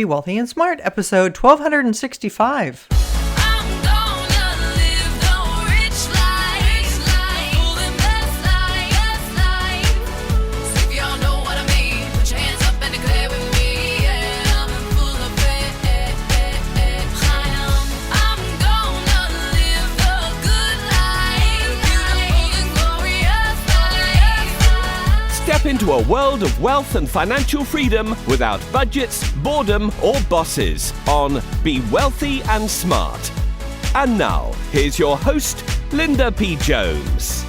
Be Wealthy and Smart, episode 1265. Step into a world of wealth and financial freedom without budgets, boredom, or bosses on Be Wealthy and Smart. And now, here's your host, Linda P. Jones.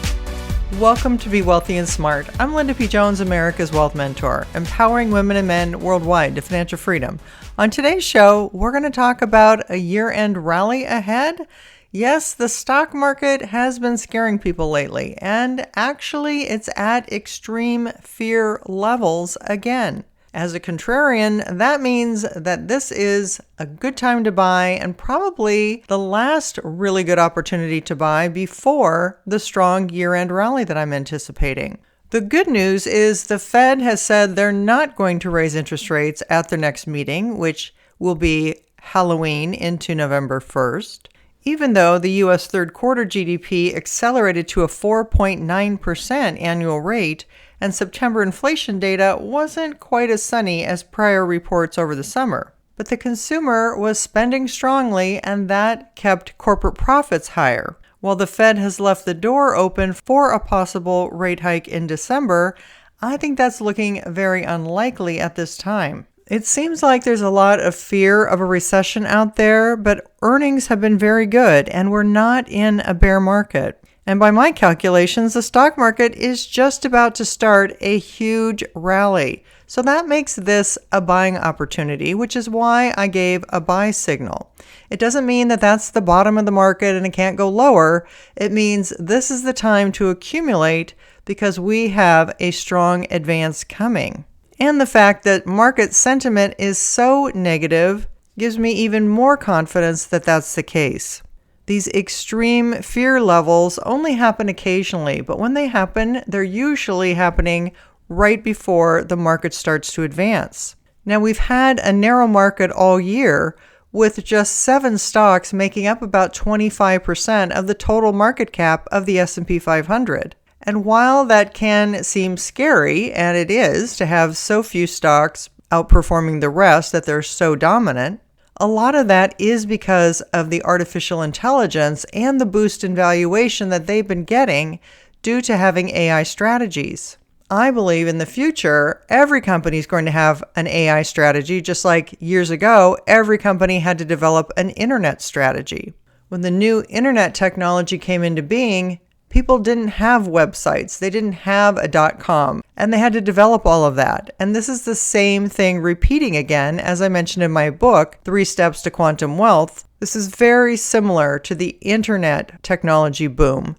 Welcome to Be Wealthy and Smart. I'm Linda P. Jones, America's Wealth Mentor, empowering women and men worldwide to financial freedom. On today's show, we're going to talk about a year-end rally ahead. Yes, the stock market has been scaring people lately, and actually it's at extreme fear levels again. As a contrarian, that means that this is a good time to buy and probably the last really good opportunity to buy before the strong year-end rally that I'm anticipating. The good news is the Fed has said they're not going to raise interest rates at their next meeting, which will be Halloween into November 1st. Even though the U.S. third quarter GDP accelerated to a 4.9% annual rate, and September inflation data wasn't quite as sunny as prior reports over the summer. But the consumer was spending strongly, and that kept corporate profits higher. While the Fed has left the door open for a possible rate hike in December, I think that's looking very unlikely at this time. It seems like there's a lot of fear of a recession out there, but earnings have been very good and we're not in a bear market. And by my calculations, the stock market is just about to start a huge rally. So that makes this a buying opportunity, which is why I gave a buy signal. It doesn't mean that that's the bottom of the market and it can't go lower. It means this is the time to accumulate because we have a strong advance coming. And the fact that market sentiment is so negative gives me even more confidence that that's the case. These extreme fear levels only happen occasionally, but when they happen, they're usually happening right before the market starts to advance. Now, we've had a narrow market all year, with just 7 stocks making up about 25% of the total market cap of the S&P 500. And while that can seem scary, and it is, to have so few stocks outperforming the rest that they're so dominant, a lot of that is because of the artificial intelligence and the boost in valuation that they've been getting due to having AI strategies. I believe in the future, every company is going to have an AI strategy, just like years ago, every company had to develop an internet strategy. When the new internet technology came into being, people didn't have websites, they didn't have a .com, and they had to develop all of that. And this is the same thing repeating again, as I mentioned in my book, 3 Steps to Quantum Wealth. This is very similar to the internet technology boom,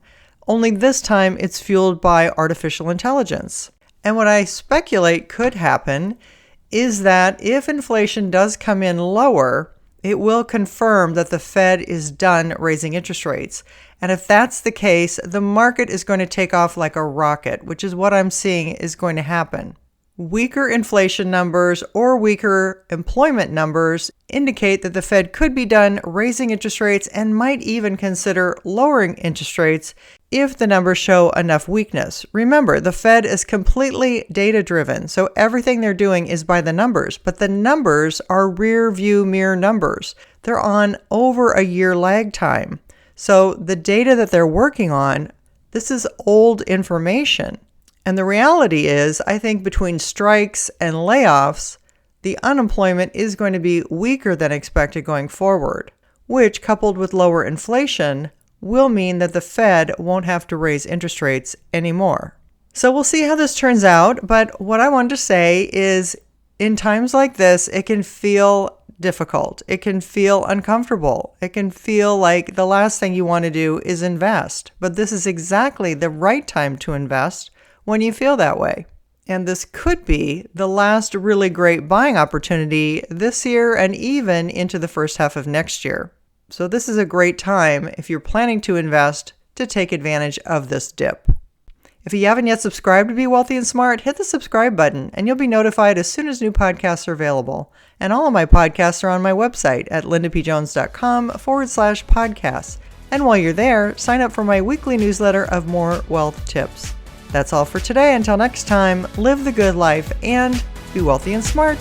only this time it's fueled by artificial intelligence. And what I speculate could happen is that if inflation does come in lower, it will confirm that the Fed is done raising interest rates. And if that's the case, the market is going to take off like a rocket, which is what I'm seeing is going to happen. Weaker inflation numbers or weaker employment numbers indicate that the Fed could be done raising interest rates and might even consider lowering interest rates if the numbers show enough weakness. Remember, the Fed is completely data-driven, so everything they're doing is by the numbers, but the numbers are rear-view mirror numbers. They're on over a year lag time. So the data that they're working on, this is old information. And the reality is, I think between strikes and layoffs, the unemployment is going to be weaker than expected going forward, which, coupled with lower inflation, will mean that the Fed won't have to raise interest rates anymore. So we'll see how this turns out, but what I wanted to say is, in times like this, it can feel difficult. It can feel uncomfortable. It can feel like the last thing you want to do is invest. But this is exactly the right time to invest when you feel that way. And this could be the last really great buying opportunity this year and even into the first half of next year. So this is a great time if you're planning to invest to take advantage of this dip. If you haven't yet subscribed to Be Wealthy and Smart, hit the subscribe button and you'll be notified as soon as new podcasts are available. And all of my podcasts are on my website at lindapjones.com/podcasts. And while you're there, sign up for my weekly newsletter of more wealth tips. That's all for today. Until next time, live the good life and be wealthy and smart.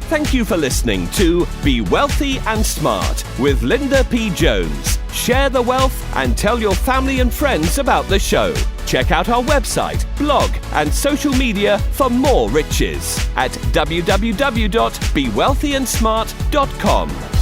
Thank you for listening to Be Wealthy and Smart with Linda P. Jones. Share the wealth and tell your family and friends about the show. Check out our website, blog, and social media for more riches at www.bewealthyandsmart.com.